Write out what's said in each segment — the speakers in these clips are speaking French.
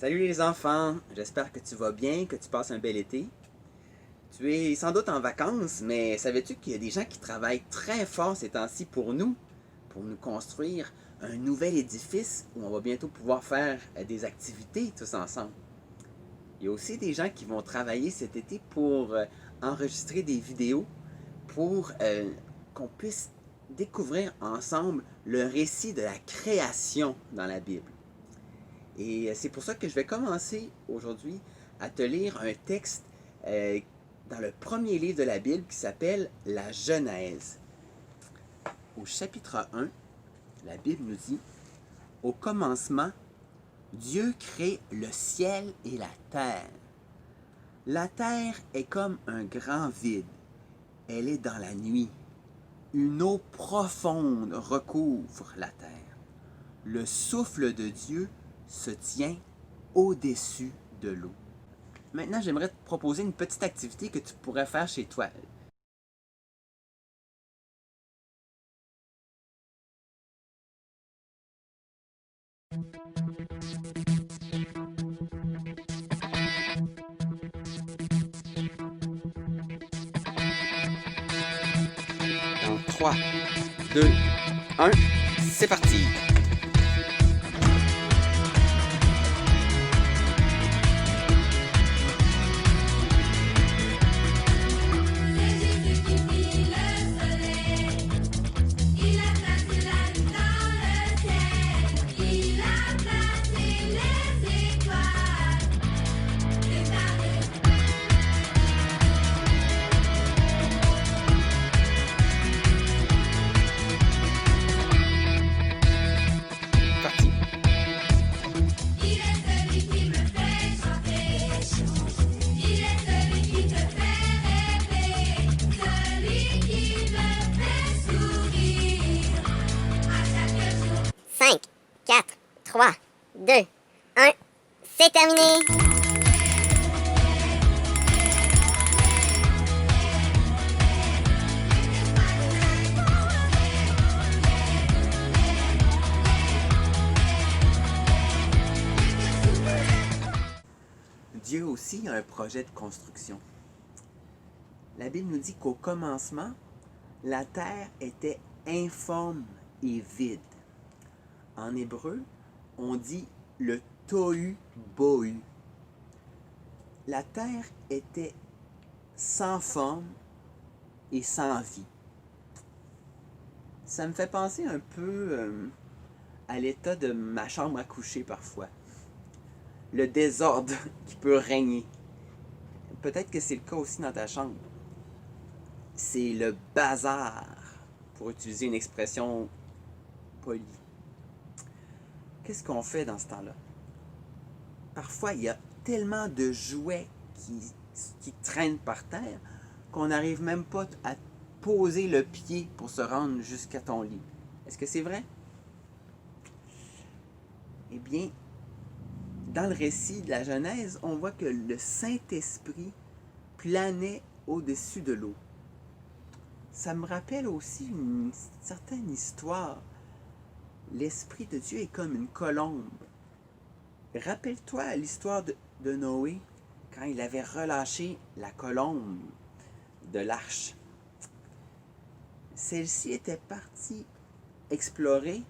Salut les enfants, j'espère que tu vas bien, que tu passes un bel été. Tu es sans doute en vacances, mais savais-tu qu'il y a des gens qui travaillent très fort ces temps-ci pour nous construire un nouvel édifice où on va bientôt pouvoir faire des activités tous ensemble. Il y a aussi des gens qui vont travailler cet été pour enregistrer des vidéos pour qu'on puisse découvrir ensemble le récit de la création dans la Bible. Et c'est pour ça que je vais commencer aujourd'hui à te lire un texte dans le premier livre de la Bible qui s'appelle la Genèse. Au chapitre 1, la Bible nous dit: au commencement, Dieu crée le ciel et la terre. La terre est comme un grand vide. Elle est dans la nuit. Une eau profonde recouvre la terre. Le souffle de Dieu se tient au-dessus de l'eau. Maintenant, j'aimerais te proposer une petite activité que tu pourrais faire chez toi. Dans 3, 2, 1, c'est parti! Parti! Cinq, 4, 3, 2, 1, c'est terminé! Dieu aussi a un projet de construction. La Bible nous dit qu'au commencement, la terre était informe et vide. En hébreu, on dit le tohu bohu. La terre était sans forme et sans vie. Ça me fait penser un peu à l'état de ma chambre à coucher parfois. Le désordre qui peut régner. Peut-être que c'est le cas aussi dans ta chambre. C'est le bazar, pour utiliser une expression polie. Qu'est-ce qu'on fait dans ce temps-là? Parfois, il y a tellement de jouets qui traînent par terre qu'on n'arrive même pas à poser le pied pour se rendre jusqu'à ton lit. Est-ce que c'est vrai? Eh bien, dans le récit de la Genèse, on voit que le Saint-Esprit planait au-dessus de l'eau. Ça me rappelle aussi une certaine histoire. L'Esprit de Dieu est comme une colombe. Rappelle-toi l'histoire de Noé, quand il avait relâché la colombe de l'arche. Celle-ci était partie explorer,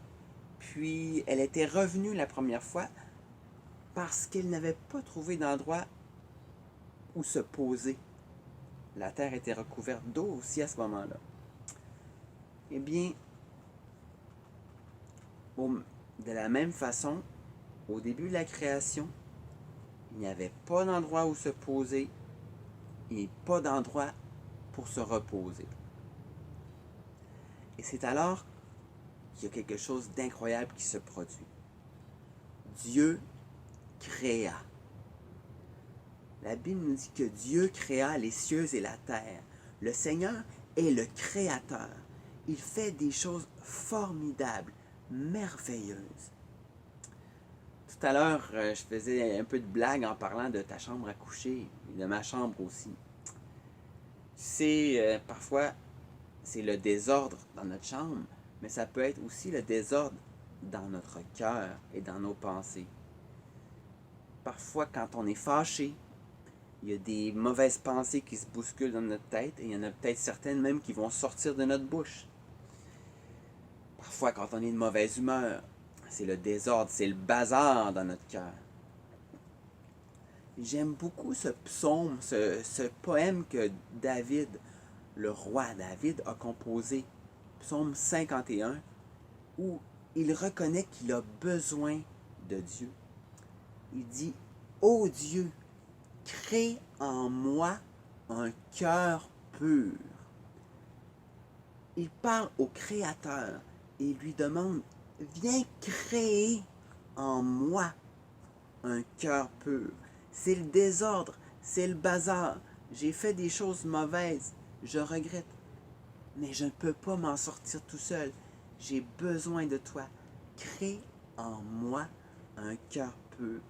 puis elle était revenue la première fois parce qu'elle n'avait pas trouvé d'endroit où se poser. La terre était recouverte d'eau aussi à ce moment-là. Eh bien, de la même façon, au début de la création, il n'y avait pas d'endroit où se poser et pas d'endroit pour se reposer. Et c'est alors qu'il y a quelque chose d'incroyable qui se produit. Dieu créa. La Bible nous dit que Dieu créa les cieux et la terre. Le Seigneur est le créateur. Il fait des choses formidables, merveilleuses. Tout à l'heure, je faisais un peu de blague en parlant de ta chambre à coucher et de ma chambre aussi. Tu sais, parfois, c'est le désordre dans notre chambre, mais ça peut être aussi le désordre dans notre cœur et dans nos pensées. Parfois, quand on est fâché, il y a des mauvaises pensées qui se bousculent dans notre tête et il y en a peut-être certaines même qui vont sortir de notre bouche. Parfois, quand on est de mauvaise humeur, c'est le désordre, c'est le bazar dans notre cœur. J'aime beaucoup ce psaume, ce poème que David, le roi David, a composé, psaume 51, où il reconnaît qu'il a besoin de Dieu. Il dit, ô Dieu, crée en moi un cœur pur. Il parle au Créateur et lui demande, viens créer en moi un cœur pur. C'est le désordre, c'est le bazar. J'ai fait des choses mauvaises, je regrette. Mais je ne peux pas m'en sortir tout seul. J'ai besoin de toi. Crée en moi un cœur pur.